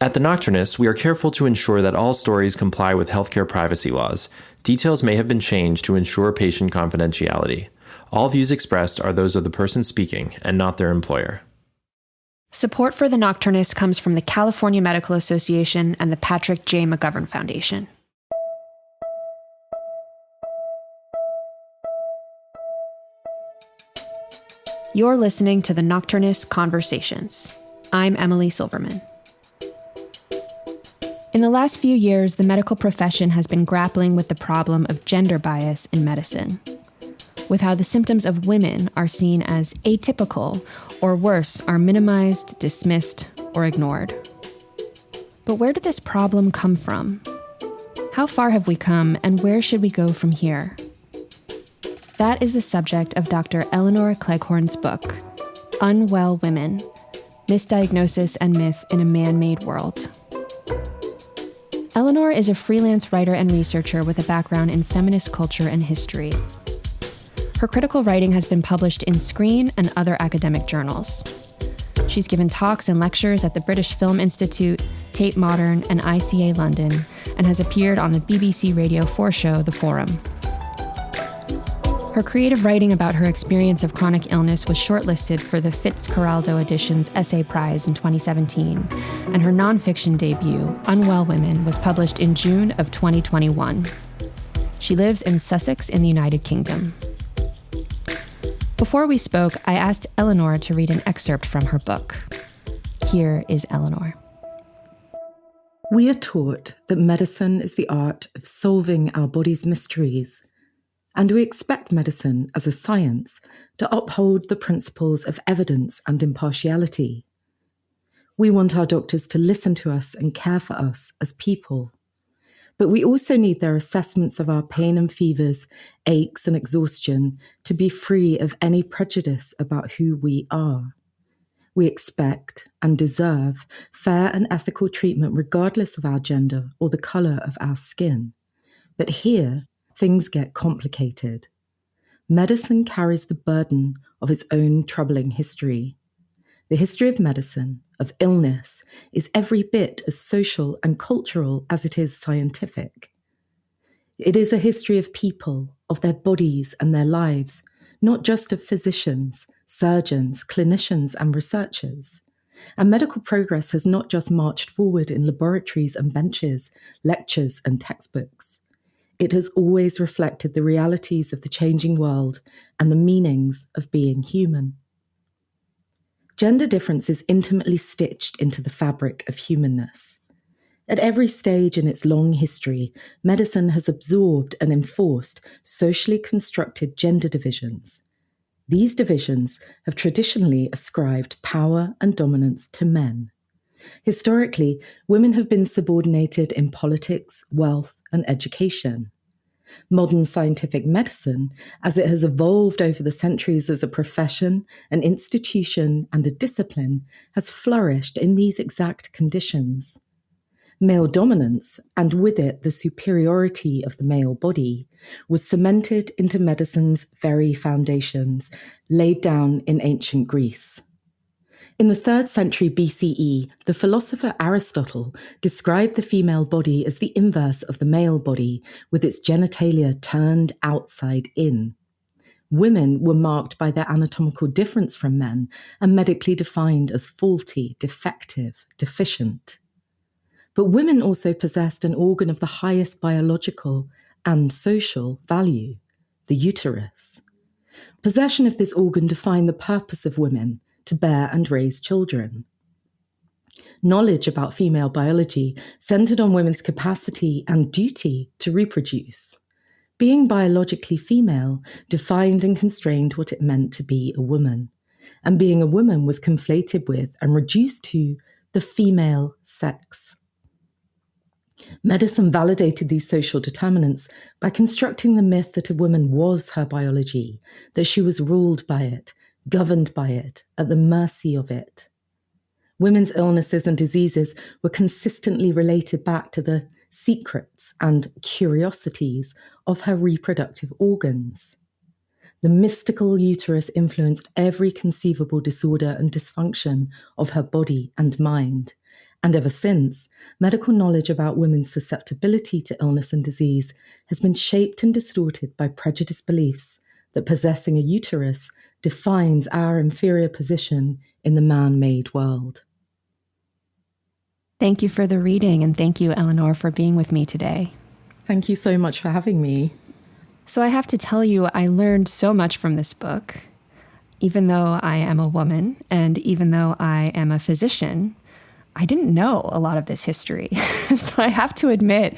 At the Nocturnists, we are careful to ensure that all stories comply with healthcare privacy laws. Details may have been changed to ensure patient confidentiality. All views expressed are those of the person speaking and not their employer. Support for the Nocturnists comes from the California Medical Association and the Patrick J. McGovern Foundation. You're listening to the Nocturnist Conversations. I'm Emily Silverman. In the last few years, the medical profession has been grappling with the problem of gender bias in medicine, with how the symptoms of women are seen as atypical, or worse, are minimized, dismissed, or ignored. But where did this problem come from? How far have we come, and where should we go from here? That is the subject of Dr. Elinor Cleghorn's book, Unwell Women, Misdiagnosis and Myth in a Man-Made World. Elinor is a freelance writer and researcher with a background in feminist culture and history. Her critical writing has been published in Screen and other academic journals. She's given talks and lectures at the British Film Institute, Tate Modern, and ICA London, and has appeared on the BBC Radio 4 show The Forum. Her creative writing about her experience of chronic illness was shortlisted for the Fitzcarraldo Edition's Essay Prize in 2017, and her nonfiction debut, Unwell Women, was published in June of 2021. She lives in Sussex in the United Kingdom. Before we spoke, I asked Elinor to read an excerpt from her book. Here is Elinor. We are taught that medicine is the art of solving our body's mysteries, and we expect medicine as a science to uphold the principles of evidence and impartiality. We want our doctors to listen to us and care for us as people. But we also need their assessments of our pain and fevers, aches and exhaustion to be free of any prejudice about who we are. We expect and deserve fair and ethical treatment regardless of our gender or the colour of our skin. But here, things get complicated. Medicine carries the burden of its own troubling history. The history of medicine, of illness, is every bit as social and cultural as it is scientific. It is a history of people, of their bodies and their lives, not just of physicians, surgeons, clinicians, and researchers. And medical progress has not just marched forward in laboratories and benches, lectures and textbooks. It has always reflected the realities of the changing world and the meanings of being human. Gender difference is intimately stitched into the fabric of humanness. At every stage in its long history, medicine has absorbed and enforced socially constructed gender divisions. These divisions have traditionally ascribed power and dominance to men. Historically, women have been subordinated in politics, wealth, and education. Modern scientific medicine, as it has evolved over the centuries as a profession, an institution, and a discipline, has flourished in these exact conditions. Male dominance, and with it the superiority of the male body, was cemented into medicine's very foundations, laid down in ancient Greece. In the 3rd century BCE, the philosopher Aristotle described the female body as the inverse of the male body, with its genitalia turned outside in. Women were marked by their anatomical difference from men and medically defined as faulty, defective, deficient. But women also possessed an organ of the highest biological and social value, the uterus. Possession of this organ defined the purpose of women, to bear and raise children. Knowledge about female biology centered on women's capacity and duty to reproduce. Being biologically female defined and constrained what it meant to be a woman, and being a woman was conflated with and reduced to the female sex. Medicine validated these social determinants by constructing the myth that a woman was her biology, that she was ruled by it, governed by it, at the mercy of it. Women's illnesses and diseases were consistently related back to the secrets and curiosities of her reproductive organs. The mystical uterus influenced every conceivable disorder and dysfunction of her body and mind, And ever since, medical knowledge about women's susceptibility to illness and disease has been shaped and distorted by prejudiced beliefs that possessing a uterus defines our inferior position in the man-made world. Thank you for the reading, and thank you, Elinor, for being with me today. Thank you so much for having me. So I have to tell you, I learned so much from this book. Even though I am a woman, and even though I am a physician, I didn't know a lot of this history. So I have to admit,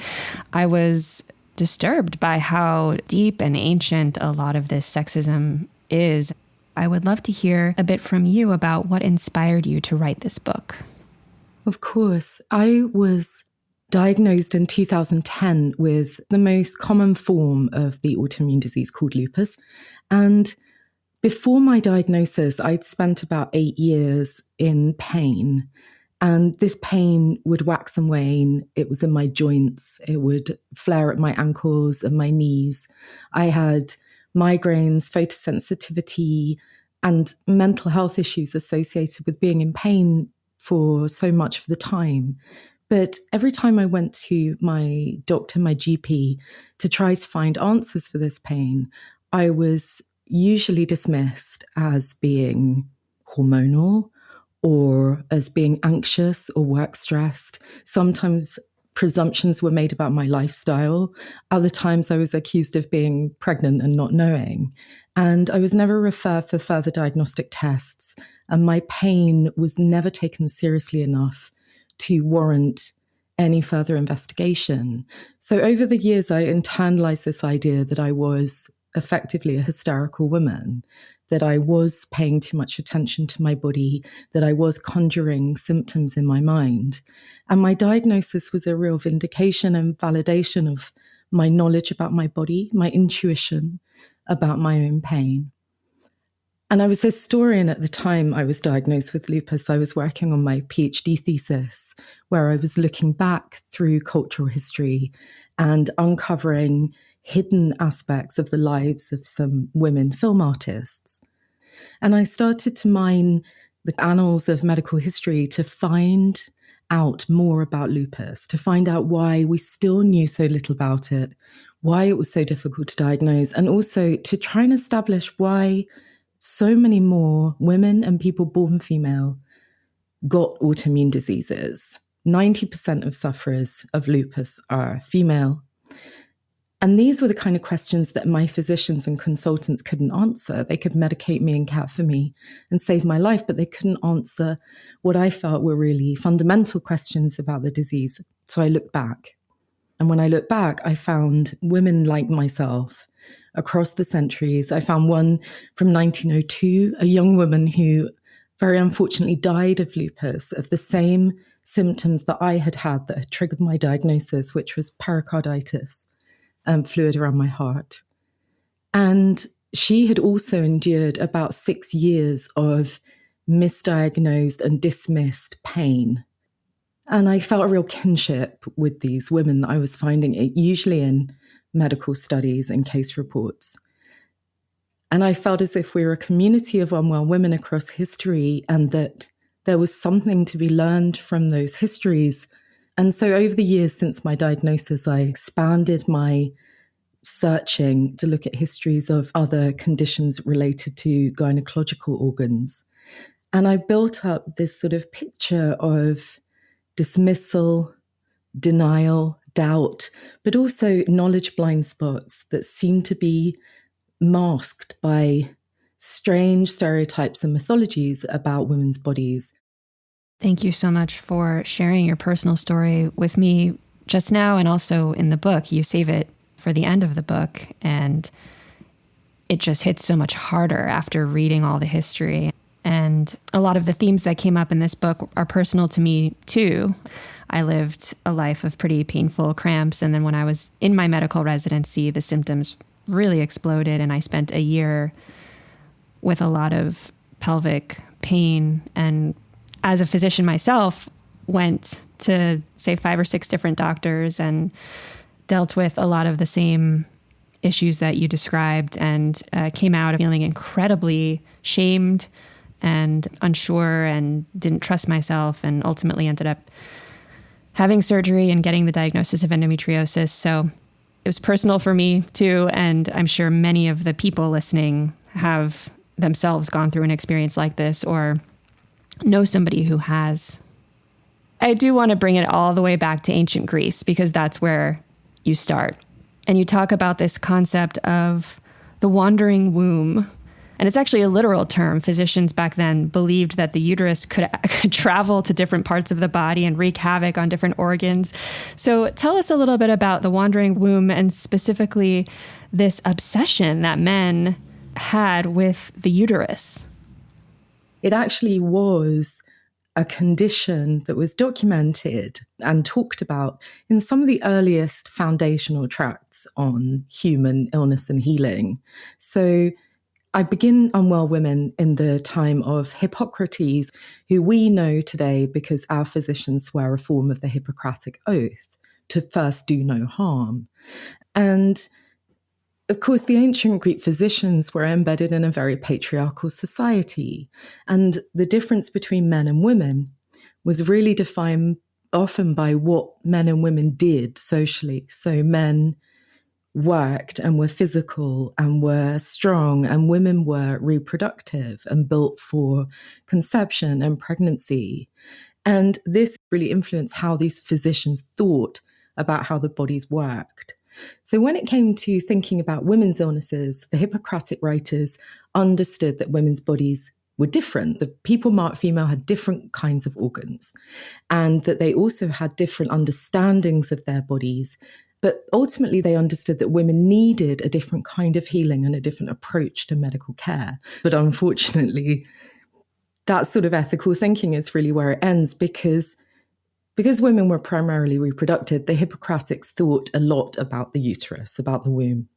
I was disturbed by how deep and ancient a lot of this sexism is. I would love to hear a bit from you about what inspired you to write this book. Of course. I was diagnosed in 2010 with the most common form of the autoimmune disease called lupus. And before my diagnosis, I'd spent about 8 years in pain. And this pain would wax and wane. It was in my joints. It would flare at my ankles and my knees. I had migraines, photosensitivity, and mental health issues associated with being in pain for so much of the time. But every time I went to my doctor, my GP, to try to find answers for this pain, I was usually dismissed as being hormonal or as being anxious or work stressed. Sometimes presumptions were made about my lifestyle. Other times I was accused of being pregnant and not knowing. And I was never referred for further diagnostic tests. And my pain was never taken seriously enough to warrant any further investigation. So over the years, I internalized this idea that I was effectively a hysterical woman, that I was paying too much attention to my body, that I was conjuring symptoms in my mind. And my diagnosis was a real vindication and validation of my knowledge about my body, my intuition about my own pain. And I was a historian at the time I was diagnosed with lupus. I was working on my PhD thesis, where I was looking back through cultural history and uncovering hidden aspects of the lives of some women film artists. And I started to mine the annals of medical history to find out more about lupus, to find out why we still knew so little about it, why it was so difficult to diagnose, and also to try and establish why so many more women and people born female got autoimmune diseases. 90% of sufferers of lupus are female. And these were the kind of questions that my physicians and consultants couldn't answer. They could medicate me and care for me and save my life, but they couldn't answer what I felt were really fundamental questions about the disease. So I looked back. And when I looked back, I found women like myself across the centuries. I found one from 1902, a young woman who very unfortunately died of lupus, of the same symptoms that I had had that had triggered my diagnosis, which was pericarditis, fluid around my heart. And she had also endured about 6 years of misdiagnosed and dismissed pain. And I felt a real kinship with these women that I was finding, usually in medical studies and case reports. And I felt as if we were a community of unwell women across history, and that there was something to be learned from those histories. And so over the years since my diagnosis, I expanded my searching to look at histories of other conditions related to gynecological organs. And I built up this sort of picture of dismissal, denial, doubt, but also knowledge blind spots that seem to be masked by strange stereotypes and mythologies about women's bodies. Thank you so much for sharing your personal story with me just now, and also in the book. You save it for the end of the book, and it just hits so much harder after reading all the history. And a lot of the themes that came up in this book are personal to me too. I lived a life of pretty painful cramps, and then when I was in my medical residency, the symptoms really exploded, and I spent a year with a lot of pelvic pain. And as a physician myself, went to, say, 5 or 6 different doctors and dealt with a lot of the same issues that you described, and came out feeling incredibly shamed and unsure and didn't trust myself and ultimately ended up having surgery and getting the diagnosis of endometriosis. So it was personal for me too. And I'm sure many of the people listening have themselves gone through an experience like this or know somebody who has. I do want to bring it all the way back to ancient Greece because that's where you start. And you talk about this concept of the wandering womb. And it's actually a literal term. Physicians back then believed that the uterus could travel to different parts of the body and wreak havoc on different organs. So tell us a little bit about the wandering womb and specifically this obsession that men had with the uterus. It actually was a condition that was documented and talked about in some of the earliest foundational tracts on human illness and healing. So I begin Unwell Women in the time of Hippocrates, who we know today because our physicians swear a form of the Hippocratic Oath to first do no harm. And of course, the ancient Greek physicians were embedded in a very patriarchal society. And the difference between men and women was really defined often by what men and women did socially. So men worked and were physical and were strong, and women were reproductive and built for conception and pregnancy. And this really influenced how these physicians thought about how the bodies worked. So when it came to thinking about women's illnesses, the Hippocratic writers understood that women's bodies were different. The people marked female had different kinds of organs, and that they also had different understandings of their bodies. But ultimately, they understood that women needed a different kind of healing and a different approach to medical care. But unfortunately, that sort of ethical thinking is really where it ends because women were primarily reproductive, the Hippocratics thought a lot about the uterus, about the womb.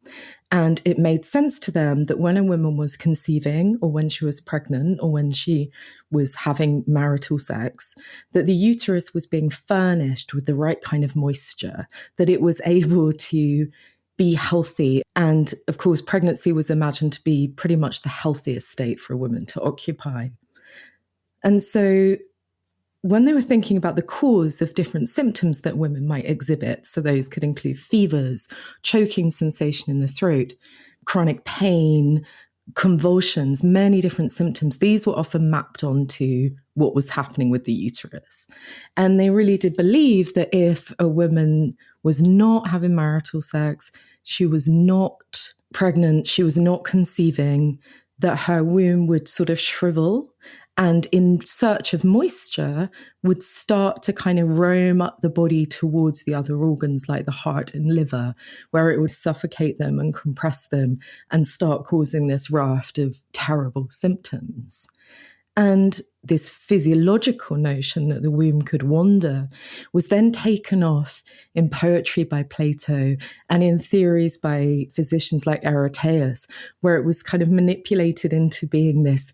And it made sense to them that when a woman was conceiving or when she was pregnant or when she was having marital sex, that the uterus was being furnished with the right kind of moisture, that it was able to be healthy. And of course, pregnancy was imagined to be pretty much the healthiest state for a woman to occupy. And so when they were thinking about the cause of different symptoms that women might exhibit, so those could include fevers, choking sensation in the throat, chronic pain, convulsions, many different symptoms, these were often mapped onto what was happening with the uterus. And they really did believe that if a woman was not having marital sex, she was not pregnant, she was not conceiving, that her womb would sort of shrivel and in search of moisture would start to kind of roam up the body towards the other organs like the heart and liver, where it would suffocate them and compress them and start causing this raft of terrible symptoms. And this physiological notion that the womb could wander was then taken off in poetry by Plato and in theories by physicians like Eratosthenes, where it was kind of manipulated into being this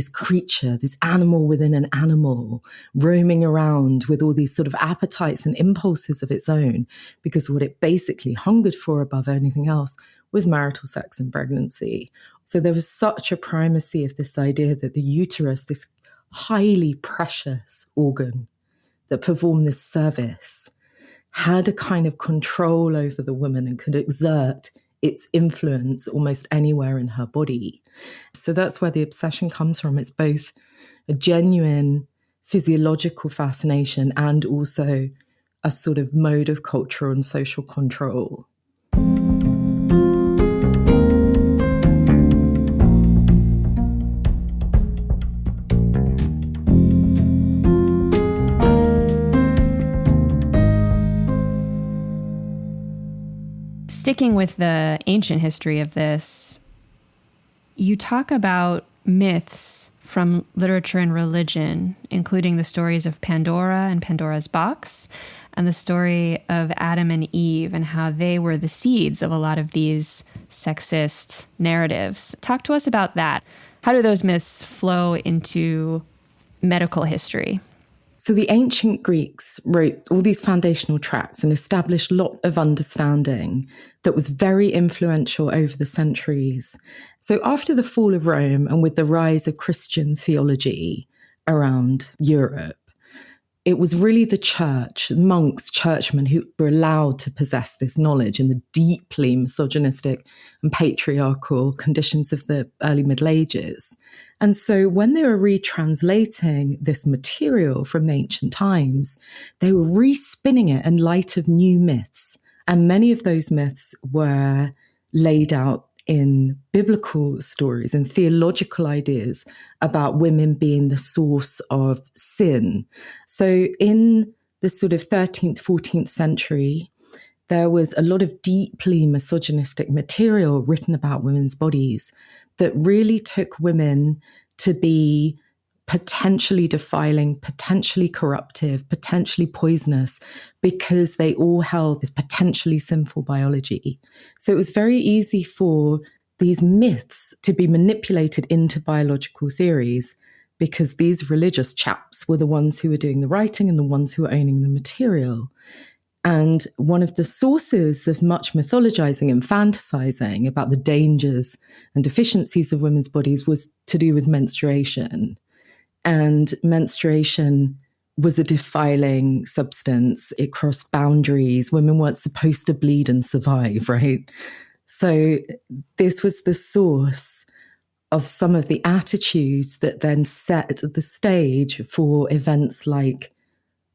creature, this animal within an animal, roaming around with all these sort of appetites and impulses of its own, because what it basically hungered for above anything else was marital sex and pregnancy. So there was such a primacy of this idea that the uterus, this highly precious organ that performed this service, had a kind of control over the woman and could exert its influence almost anywhere in her body. So that's where the obsession comes from. It's both a genuine physiological fascination and also a sort of mode of cultural and social control. Sticking with the ancient history of this, you talk about myths from literature and religion, including the stories of Pandora and Pandora's box, and the story of Adam and Eve and how they were the seeds of a lot of these sexist narratives. Talk to us about that. How do those myths flow into medical history? So the ancient Greeks wrote all these foundational tracts and established a lot of understanding that was very influential over the centuries. So after the fall of Rome and with the rise of Christian theology around Europe, it was really the church, monks, churchmen who were allowed to possess this knowledge in the deeply misogynistic and patriarchal conditions of the early Middle Ages. And so when they were retranslating this material from ancient times, they were respinning it in light of new myths. And many of those myths were laid out in biblical stories and theological ideas about women being the source of sin. So in the sort of 13th, 14th century, there was a lot of deeply misogynistic material written about women's bodies that really took women to be potentially defiling, potentially corruptive, potentially poisonous, because they all held this potentially sinful biology. So it was very easy for these myths to be manipulated into biological theories, because these religious chaps were the ones who were doing the writing and the ones who were owning the material. And one of the sources of much mythologizing and fantasizing about the dangers and deficiencies of women's bodies was to do with menstruation. And menstruation was a defiling substance. It crossed boundaries. Women weren't supposed to bleed and survive, right? So this was the source of some of the attitudes that then set the stage for events like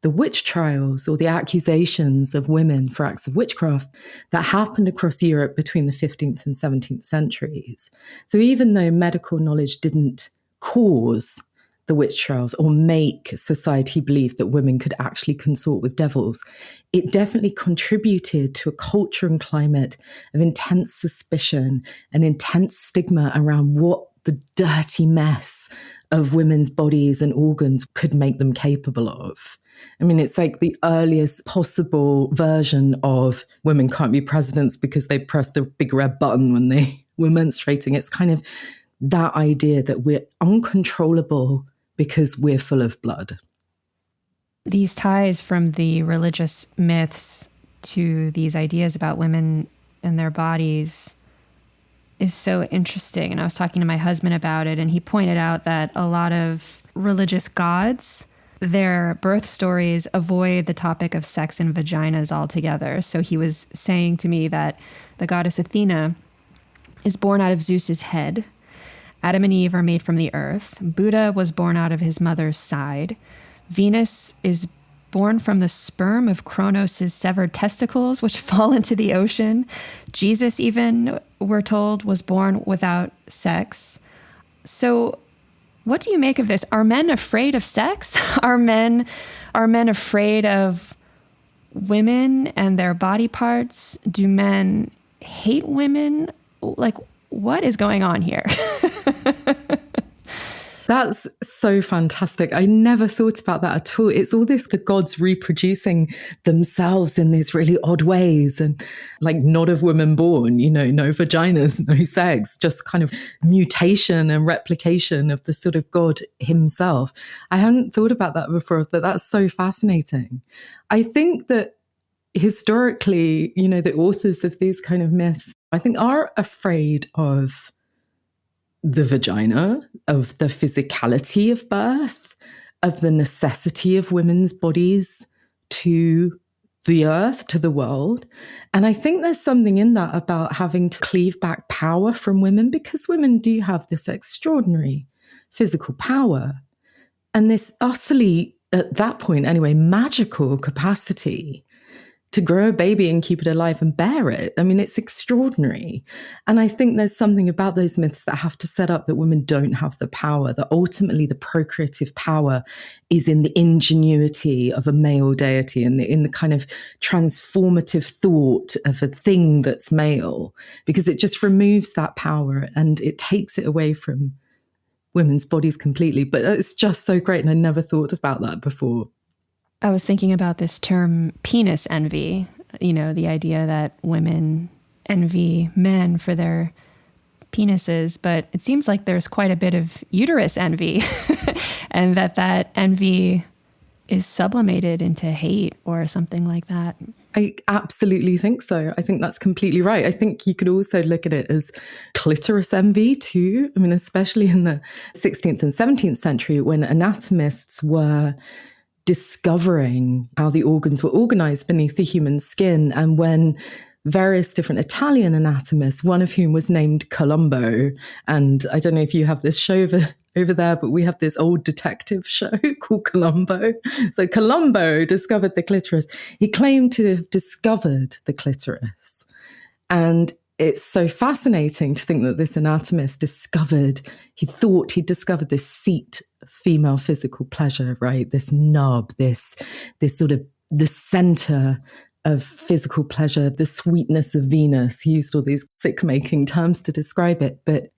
the witch trials or the accusations of women for acts of witchcraft that happened across Europe between the 15th and 17th centuries. So even though medical knowledge didn't cause the witch trials or make society believe that women could actually consort with devils, it definitely contributed to a culture and climate of intense suspicion and intense stigma around what the dirty mess of women's bodies and organs could make them capable of. I mean, it's like the earliest possible version of women can't be presidents because they pressed the big red button when they were menstruating. It's kind of that idea that we're uncontrollable because we're full of blood. These ties from the religious myths to these ideas about women and their bodies is so interesting. And I was talking to my husband about it, and he pointed out that a lot of religious gods, their birth stories avoid the topic of sex and vaginas altogether. So he was saying to me that the goddess Athena is born out of Zeus's head. Adam and Eve are made from the earth. Buddha was born out of his mother's side. Venus is born from the sperm of Kronos' severed testicles, which fall into the ocean. Jesus, even, we're told, was born without sex. So what do you make of this? Are men afraid of sex? Are men afraid of women and their body parts? Do men hate women? Like, what is going on here? That's so fantastic. I never thought about that at all. It's all this, the gods reproducing themselves in these really odd ways, and like not of women born, no vaginas, no sex, just kind of mutation and replication of the sort of God himself. I hadn't thought about that before, but that's so fascinating. I think that historically, the authors of these kind of myths, I think, are afraid of the vagina, of the physicality of birth, of the necessity of women's bodies to the earth, to the world. And I think there's something in that about having to cleave back power from women, because women do have this extraordinary physical power and this utterly, at that point anyway, magical capacity to grow a baby and keep it alive and bear it. I mean, it's extraordinary. And I think there's something about those myths that have to set up that women don't have the power, that ultimately the procreative power is in the ingenuity of a male deity and in the kind of transformative thought of a thing that's male, because it just removes that power and it takes it away from women's bodies completely. But it's just so great. And I never thought about that before. I was thinking about this term penis envy, the idea that women envy men for their penises, but it seems like there's quite a bit of uterus envy and that envy is sublimated into hate or something like that. I absolutely think so. I think that's completely right. I think you could also look at it as clitoris envy too. I mean, especially in the 16th and 17th century when anatomists were discovering how the organs were organized beneath the human skin, and when various different Italian anatomists, one of whom was named Colombo, and I don't know if you have this show over there, but we have this old detective show called Colombo. So Colombo discovered the clitoris. He claimed to have discovered the clitoris. And it's so fascinating to think that this anatomist he thought he'd discovered this seat of female physical pleasure, right? This nub, this sort of the center of physical pleasure, the sweetness of Venus. He used all these sick-making terms to describe it. But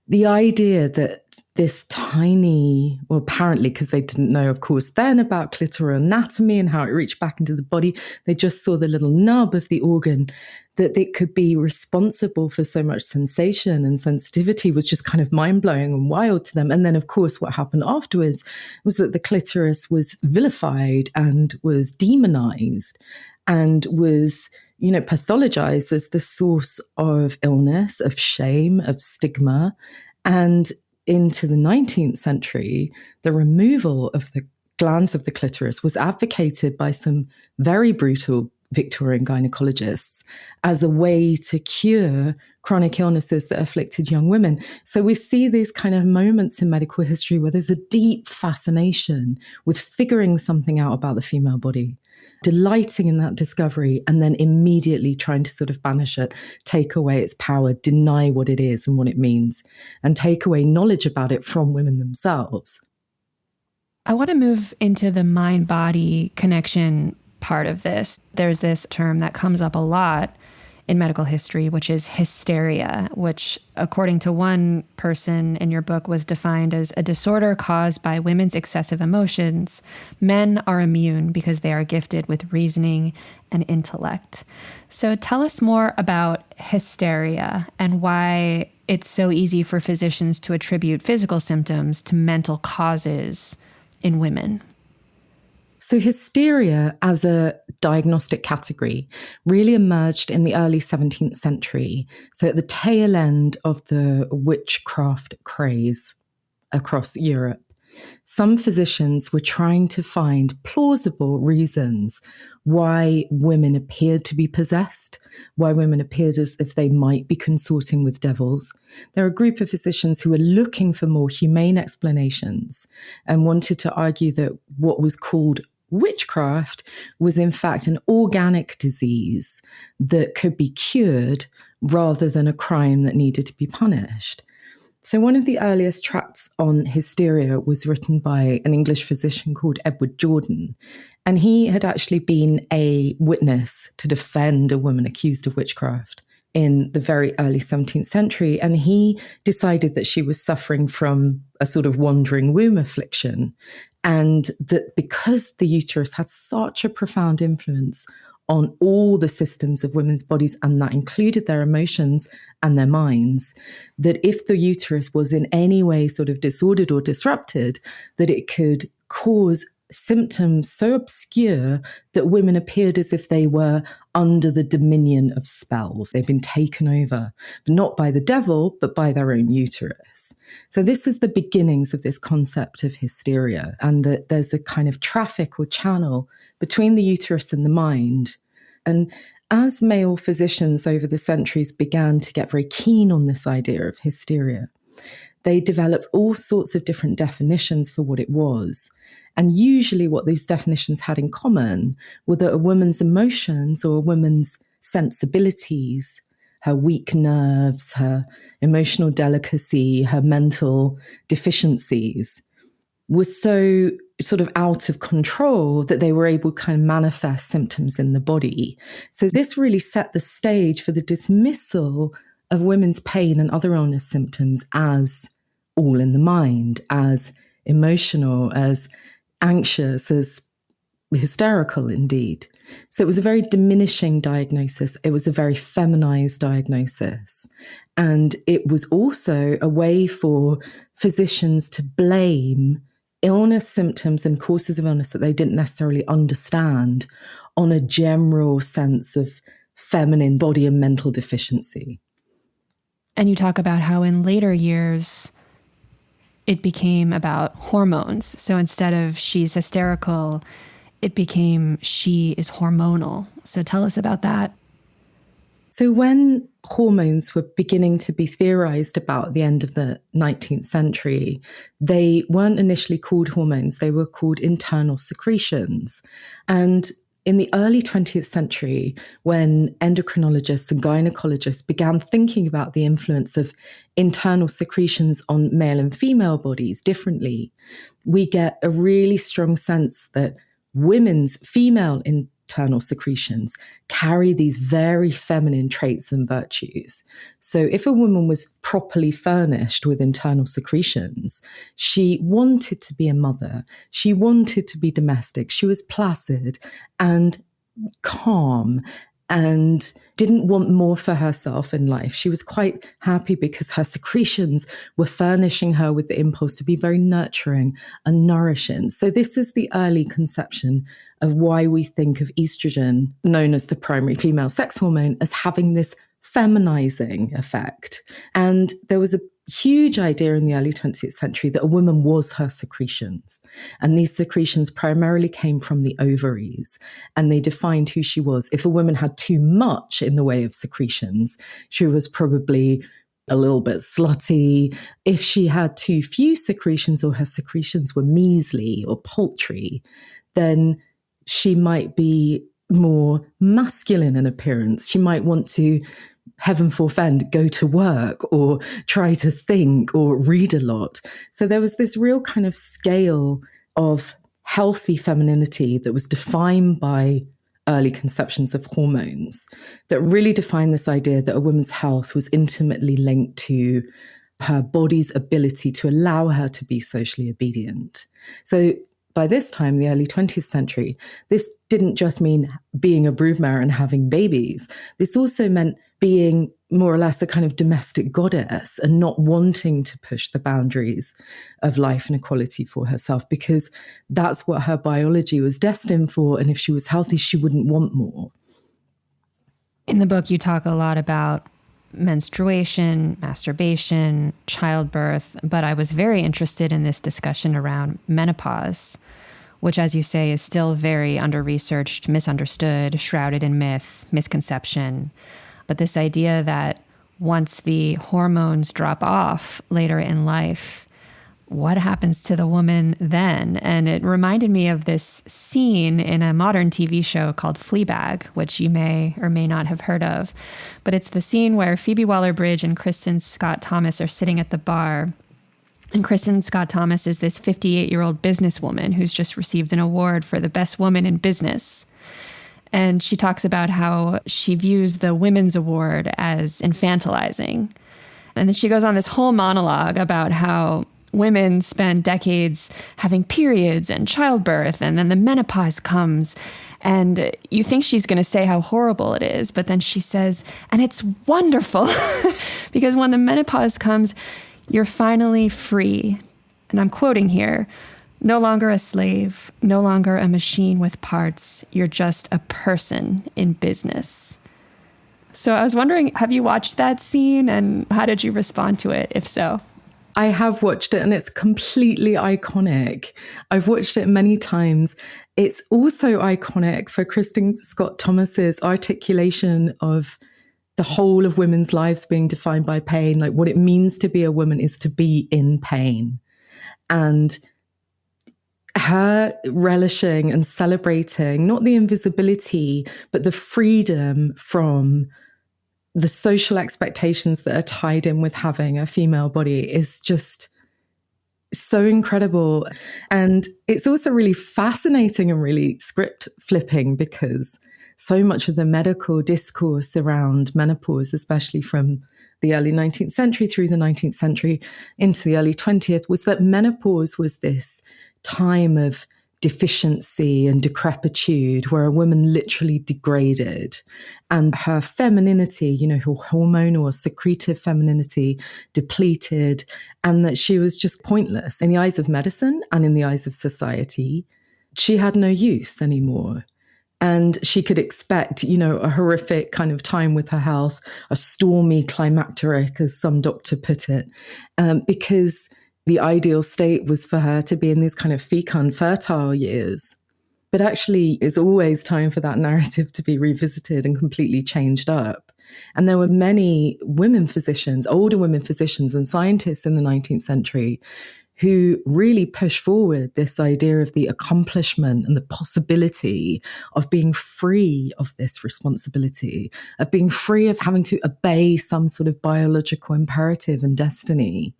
the idea that this tiny, well, apparently, because they didn't know, of course, then about clitoral anatomy and how it reached back into the body, they just saw the little nub of the organ, that it could be responsible for so much sensation and sensitivity was just kind of mind-blowing and wild to them. And then, of course, what happened afterwards was that the clitoris was vilified and was demonized and was, pathologized as the source of illness, of shame, of stigma. And into the 19th century, the removal of the glands of the clitoris was advocated by some very brutal Victorian gynecologists as a way to cure chronic illnesses that afflicted young women. So we see these kind of moments in medical history where there's a deep fascination with figuring something out about the female body, delighting in that discovery, and then immediately trying to sort of banish it, take away its power, deny what it is and what it means, and take away knowledge about it from women themselves. I want to move into the mind-body connection part of this. There's this term that comes up a lot in medical history, which is hysteria, which, according to one person in your book, was defined as a disorder caused by women's excessive emotions. Men are immune because they are gifted with reasoning and intellect. So tell us more about hysteria and why it's so easy for physicians to attribute physical symptoms to mental causes in women. So hysteria as a diagnostic category really emerged in the early 17th century. So at the tail end of the witchcraft craze across Europe, some physicians were trying to find plausible reasons why women appeared to be possessed, why women appeared as if they might be consorting with devils. There are a group of physicians who were looking for more humane explanations and wanted to argue that what was called witchcraft was in fact an organic disease that could be cured rather than a crime that needed to be punished. So one of the earliest tracts on hysteria was written by an English physician called Edward Jordan. And he had actually been a witness to defend a woman accused of witchcraft in the very early 17th century. And he decided that she was suffering from a sort of wandering womb affliction. And that because the uterus had such a profound influence on all the systems of women's bodies, and that included their emotions and their minds, that if the uterus was in any way sort of disordered or disrupted, that it could cause symptoms so obscure that women appeared as if they were under the dominion of spells. They've been taken over, but not by the devil, but by their own uterus. So this is the beginnings of this concept of hysteria, and that there's a kind of traffic or channel between the uterus and the mind. And as male physicians over the centuries began to get very keen on this idea of hysteria, they developed all sorts of different definitions for what it was. And usually what these definitions had in common were that a woman's emotions or a woman's sensibilities, her weak nerves, her emotional delicacy, her mental deficiencies were so sort of out of control that they were able to kind of manifest symptoms in the body. So this really set the stage for the dismissal of women's pain and other illness symptoms as all in the mind, as emotional, as anxious, as hysterical indeed. So it was a very diminishing diagnosis. It was a very feminized diagnosis. And it was also a way for physicians to blame illness symptoms and causes of illness that they didn't necessarily understand on a general sense of feminine body and mental deficiency. And you talk about how in later years, it became about hormones. So instead of she's hysterical, it became she is hormonal. So tell us about that. So when hormones were beginning to be theorized about at the end of the 19th century, they weren't initially called hormones, they were called internal secretions. And in the early 20th century, when endocrinologists and gynecologists began thinking about the influence of internal secretions on male and female bodies differently, we get a really strong sense that women's female internal secretions carry these very feminine traits and virtues. So if a woman was properly furnished with internal secretions, she wanted to be a mother, she wanted to be domestic, she was placid and calm and didn't want more for herself in life. She was quite happy because her secretions were furnishing her with the impulse to be very nurturing and nourishing. So this is the early conception of why we think of estrogen, known as the primary female sex hormone, as having this feminizing effect. And there was a huge idea in the early 20th century that a woman was her secretions. And these secretions primarily came from the ovaries, and they defined who she was. If a woman had too much in the way of secretions, she was probably a little bit slutty. If she had too few secretions, or her secretions were measly or paltry, then she might be more masculine in appearance. She might want to, heaven forfend, go to work or try to think or read a lot. So there was this real kind of scale of healthy femininity that was defined by early conceptions of hormones that really defined this idea that a woman's health was intimately linked to her body's ability to allow her to be socially obedient. So by this time, the early 20th century, this didn't just mean being a broodmare and having babies. This also meant being more or less a kind of domestic goddess and not wanting to push the boundaries of life and equality for herself, because that's what her biology was destined for. And if she was healthy, she wouldn't want more. In the book, you talk a lot about menstruation, masturbation, childbirth, but I was very interested in this discussion around menopause, which, as you say, is still very under-researched, misunderstood, shrouded in myth, misconception. But this idea that once the hormones drop off later in life, what happens to the woman then? And it reminded me of this scene in a modern TV show called Fleabag, which you may or may not have heard of. But it's the scene where Phoebe Waller-Bridge and Kristen Scott Thomas are sitting at the bar. And Kristen Scott Thomas is this 58-year-old businesswoman who's just received an award for the best woman in business. And she talks about how she views the Women's Award as infantilizing. And then she goes on this whole monologue about how women spend decades having periods and childbirth, and then the menopause comes. And you think she's going to say how horrible it is, but then she says, and it's wonderful, because when the menopause comes, you're finally free. And I'm quoting here, no longer a slave, no longer a machine with parts. You're just a person in business. So I was wondering, have you watched that scene, and how did you respond to it, if so? I have watched it, and it's completely iconic. I've watched it many times. It's also iconic for Kristen Scott Thomas's articulation of the whole of women's lives being defined by pain. Like, what it means to be a woman is to be in pain. And her relishing and celebrating not the invisibility, but the freedom from the social expectations that are tied in with having a female body is just so incredible. And it's also really fascinating and really script flipping, because so much of the medical discourse around menopause, especially from the early 19th century through the 19th century into the early 20th, was that menopause was this time of deficiency and decrepitude, where a woman literally degraded and her femininity, her hormonal or secretive femininity depleted, and that she was just pointless in the eyes of medicine and in the eyes of society. She had no use anymore. And she could expect, a horrific kind of time with her health, a stormy climacteric, as some doctor put it, because the ideal state was for her to be in these kind of fecund, fertile years. But actually, it's always time for that narrative to be revisited and completely changed up. And there were many women physicians, older women physicians and scientists in the 19th century who really push forward this idea of the accomplishment and the possibility of being free of this responsibility, of being free of having to obey some sort of biological imperative and destiny,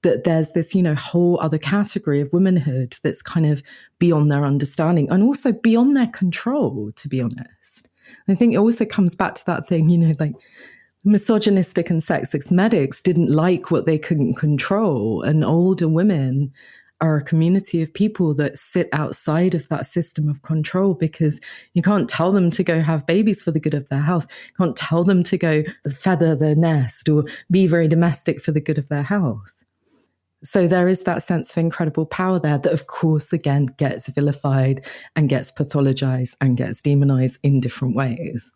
that there's this, whole other category of womanhood that's kind of beyond their understanding and also beyond their control, to be honest. I think it also comes back to that thing, like, misogynistic and sexist medics didn't like what they couldn't control. And older women are a community of people that sit outside of that system of control, because you can't tell them to go have babies for the good of their health. You can't tell them to go feather their nest or be very domestic for the good of their health. So there is that sense of incredible power there that, of course, again, gets vilified and gets pathologized and gets demonized in different ways.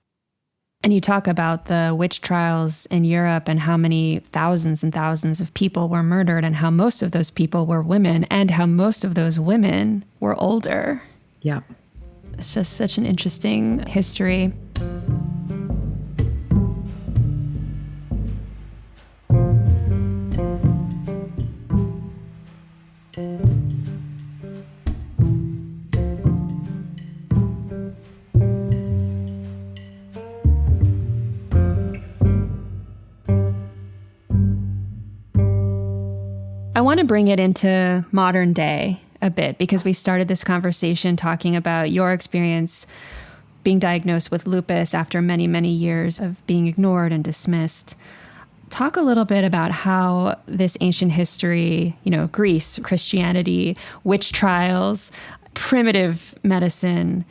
And you talk about the witch trials in Europe and how many thousands and thousands of people were murdered and how most of those people were women and how most of those women were older. Yeah. It's just such an interesting history. I want to bring it into modern day a bit, because we started this conversation talking about your experience being diagnosed with lupus after many, many years of being ignored and dismissed. Talk a little bit about how this ancient history, Greece, Christianity, witch trials, primitive medicine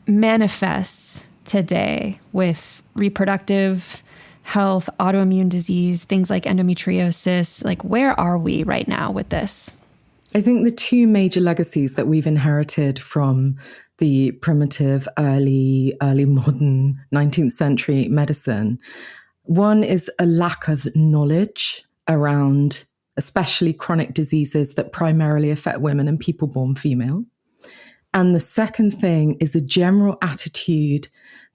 manifests today with reproductive health, autoimmune disease, things like endometriosis. Like, where are we right now with this? I think the two major legacies that we've inherited from the primitive, early modern 19th century medicine, one is a lack of knowledge around especially chronic diseases that primarily affect women and people born female. And the second thing is a general attitude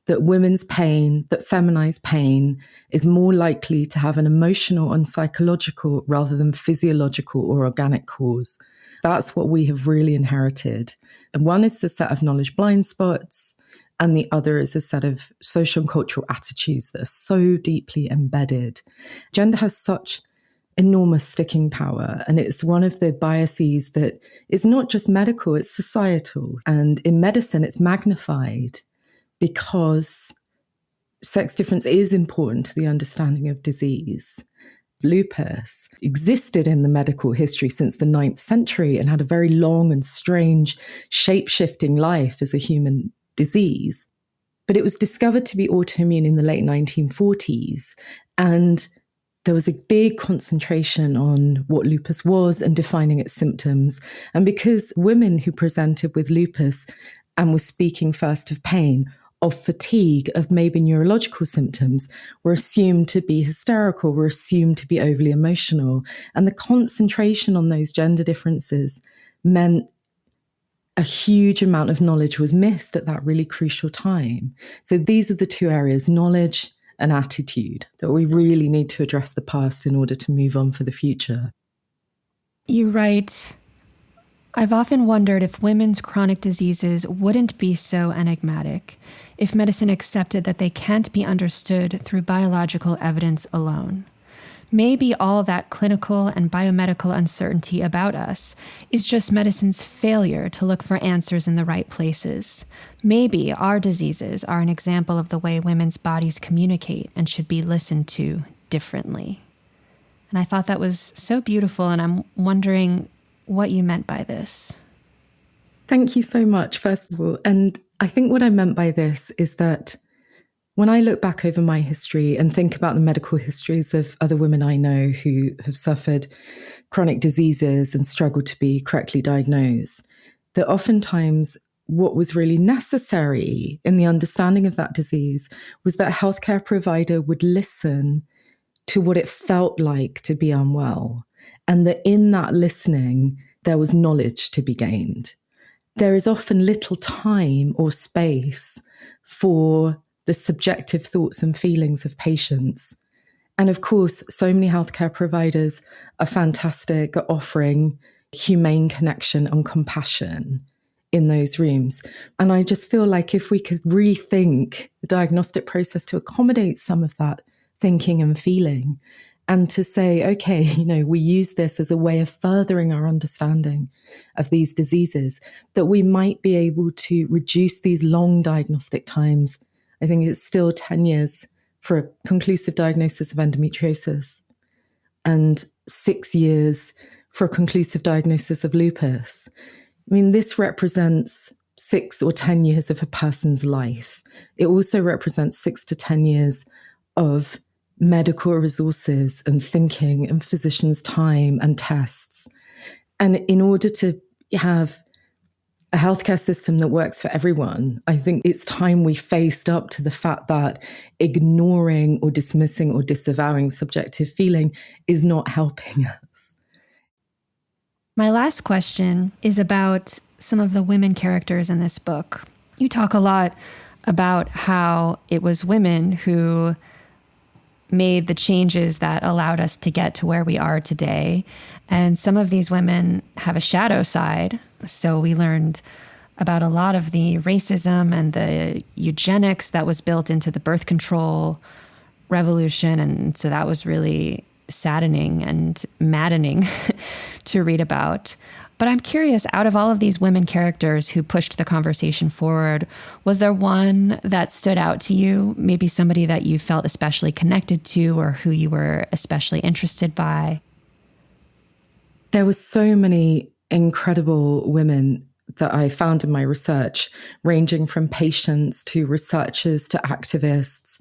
that women's pain, that feminized pain, is more likely to have an emotional and psychological rather than physiological or organic cause. That's what we have really inherited. And one is a set of knowledge blind spots, and the other is a set of social and cultural attitudes that are so deeply embedded. Gender has such enormous sticking power, and it's one of the biases that is not just medical, it's societal. And in medicine, it's magnified, because sex difference is important to the understanding of disease. Lupus existed in the medical history since the 9th century and had a very long and strange, shape-shifting life as a human disease. But it was discovered to be autoimmune in the late 1940s. And there was a big concentration on what lupus was and defining its symptoms. And because women who presented with lupus and were speaking first of pain, of fatigue, of maybe neurological symptoms, were assumed to be hysterical, were assumed to be overly emotional. And the concentration on those gender differences meant a huge amount of knowledge was missed at that really crucial time. So these are the two areas, knowledge and attitude, that we really need to address the past in order to move on for the future. You write, I've often wondered if women's chronic diseases wouldn't be so enigmatic if medicine accepted that they can't be understood through biological evidence alone. Maybe all that clinical and biomedical uncertainty about us is just medicine's failure to look for answers in the right places. Maybe our diseases are an example of the way women's bodies communicate and should be listened to differently. And I thought that was so beautiful, and I'm wondering what you meant by this. Thank you so much, first of all. And I think what I meant by this is that when I look back over my history and think about the medical histories of other women I know who have suffered chronic diseases and struggled to be correctly diagnosed, that oftentimes what was really necessary in the understanding of that disease was that a healthcare provider would listen to what it felt like to be unwell, and that in that listening, there was knowledge to be gained. There is often little time or space for the subjective thoughts and feelings of patients. And of course, so many healthcare providers are fantastic at offering humane connection and compassion in those rooms. And I just feel like if we could rethink the diagnostic process to accommodate some of that thinking and feeling, and to say, okay, we use this as a way of furthering our understanding of these diseases, that we might be able to reduce these long diagnostic times. I think it's still 10 years for a conclusive diagnosis of endometriosis and 6 years for a conclusive diagnosis of lupus. I mean, this represents 6 or 10 years of a person's life. It also represents 6 to 10 years of medical resources and thinking and physicians' time and tests. And in order to have a healthcare system that works for everyone, I think it's time we faced up to the fact that ignoring or dismissing or disavowing subjective feeling is not helping us. My last question is about some of the women characters in this book. You talk a lot about how it was women who made the changes that allowed us to get to where we are today. And some of these women have a shadow side. So we learned about a lot of the racism and the eugenics that was built into the birth control revolution. And so that was really saddening and maddening to read about. But I'm curious, out of all of these women characters who pushed the conversation forward, was there one that stood out to you? Maybe somebody that you felt especially connected to or who you were especially interested by? There were so many incredible women that I found in my research, ranging from patients to researchers to activists,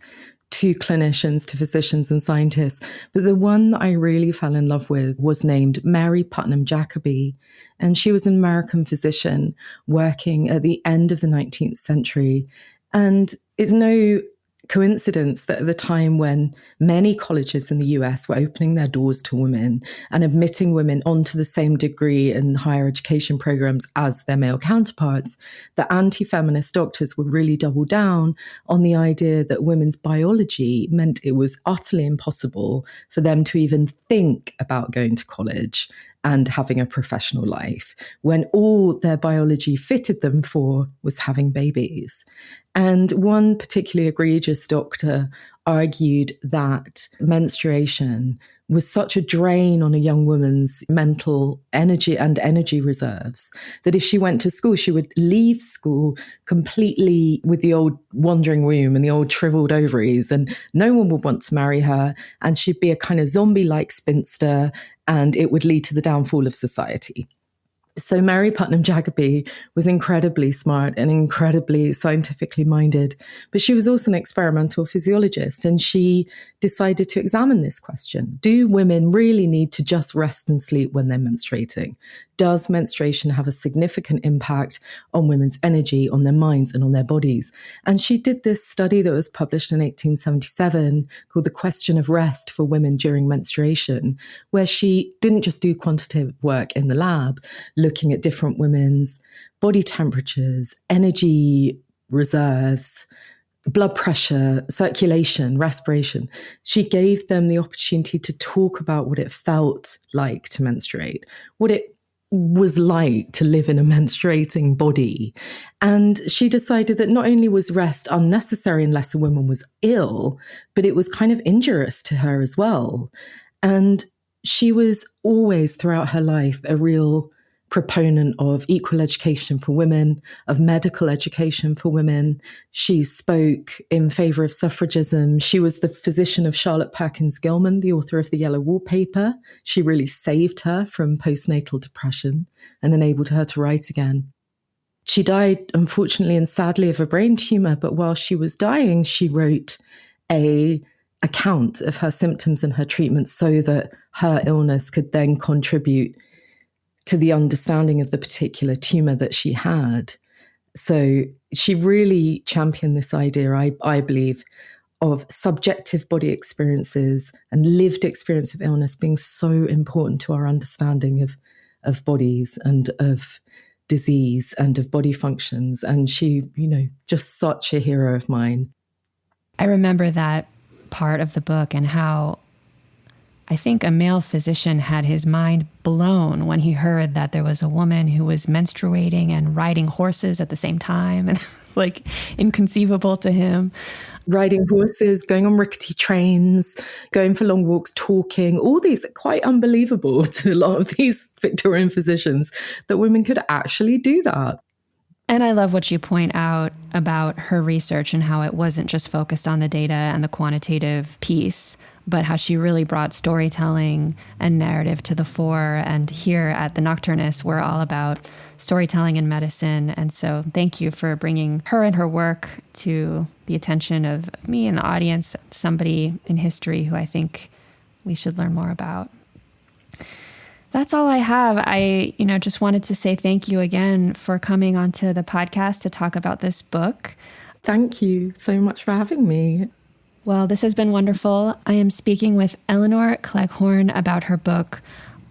to clinicians, to physicians and scientists. But the one that I really fell in love with was named Mary Putnam Jacobi. And she was an American physician working at the end of the 19th century. And it's no coincidence that at the time when many colleges in the US were opening their doors to women and admitting women onto the same degree and higher education programs as their male counterparts, the anti-feminist doctors would really double down on the idea that women's biology meant it was utterly impossible for them to even think about going to college and having a professional life, when all their biology fitted them for was having babies. And one particularly egregious doctor argued that menstruation was such a drain on a young woman's mental energy and energy reserves that if she went to school, she would leave school completely with the old wandering womb and the old shriveled ovaries, and no one would want to marry her, and she'd be a kind of zombie-like spinster, and it would lead to the downfall of society. So Mary Putnam Jacobi was incredibly smart and incredibly scientifically minded, but she was also an experimental physiologist, and she decided to examine this question. Do women really need to just rest and sleep when they're menstruating? Does menstruation have a significant impact on women's energy, on their minds, and on their bodies? And she did this study that was published in 1877 called The Question of Rest for Women During Menstruation, where she didn't just do quantitative work in the lab, looking at different women's body temperatures, energy reserves, blood pressure, circulation, respiration. She gave them the opportunity to talk about what it felt like to menstruate, what it was like to live in a menstruating body. And she decided that not only was rest unnecessary unless a woman was ill, but it was kind of injurious to her as well. And she was always throughout her life a real proponent of equal education for women, of medical education for women. She spoke in favor of suffragism. She was the physician of Charlotte Perkins Gilman, the author of The Yellow Wallpaper. She really saved her from postnatal depression and enabled her to write again. She died, unfortunately and sadly, of a brain tumor, but while she was dying, she wrote an account of her symptoms and her treatment so that her illness could then contribute to the understanding of the particular tumor that she had. So she really championed this idea, I believe, of subjective body experiences and lived experience of illness being so important to our understanding of bodies and of disease and of body functions. And she, just such a hero of mine. I remember that part of the book and how I think a male physician had his mind blown when he heard that there was a woman who was menstruating and riding horses at the same time, and like inconceivable to him. Riding horses, going on rickety trains, going for long walks, talking, all these are quite unbelievable to a lot of these Victorian physicians that women could actually do that. And I love what you point out about her research and how it wasn't just focused on the data and the quantitative piece, but how she really brought storytelling and narrative to the fore. And here at the Nocturnists, we're all about storytelling in medicine. And so thank you for bringing her and her work to the attention of me and the audience, somebody in history who I think we should learn more about. That's all I have. I, just wanted to say thank you again for coming onto the podcast to talk about this book. Thank you so much for having me. Well, this has been wonderful. I am speaking with Elinor Cleghorn about her book,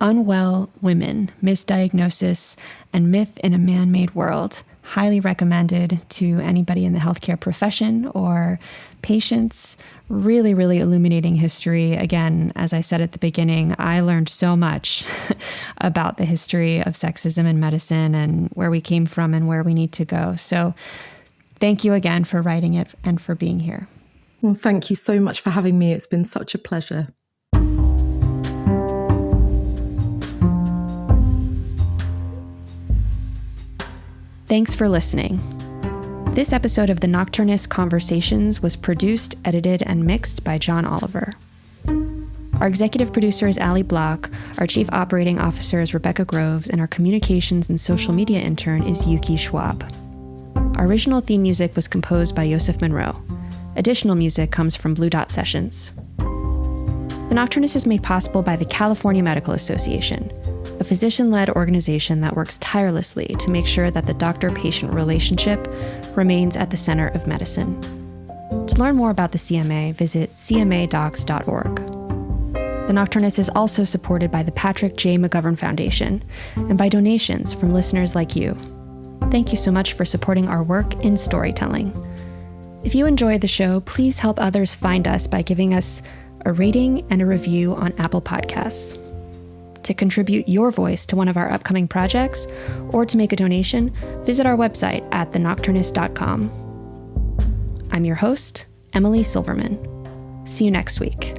Unwell Women, Misdiagnosis and Myth in a Man-Made World. Highly recommended to anybody in the healthcare profession or patients. Really, really illuminating history. Again, as I said at the beginning, I learned so much about the history of sexism in medicine and where we came from and where we need to go. So thank you again for writing it and for being here. Well, thank you so much for having me. It's been such a pleasure. Thanks for listening. This episode of the Nocturnist Conversations was produced, edited, and mixed by John Oliver. Our executive producer is Ali Block, our chief operating officer is Rebecca Groves, and our communications and social media intern is Yuki Schwab. Our original theme music was composed by Joseph Monroe. Additional music comes from Blue Dot Sessions. The Nocturnist is made possible by the California Medical Association, a physician-led organization that works tirelessly to make sure that the doctor-patient relationship remains at the center of medicine. To learn more about the CMA, visit cmadocs.org. The Nocturnist is also supported by the Patrick J. McGovern Foundation and by donations from listeners like you. Thank you so much for supporting our work in storytelling. If you enjoyed the show, please help others find us by giving us a rating and a review on Apple Podcasts. To contribute your voice to one of our upcoming projects or to make a donation, visit our website at thenocturnist.com. I'm your host, Emily Silverman. See you next week.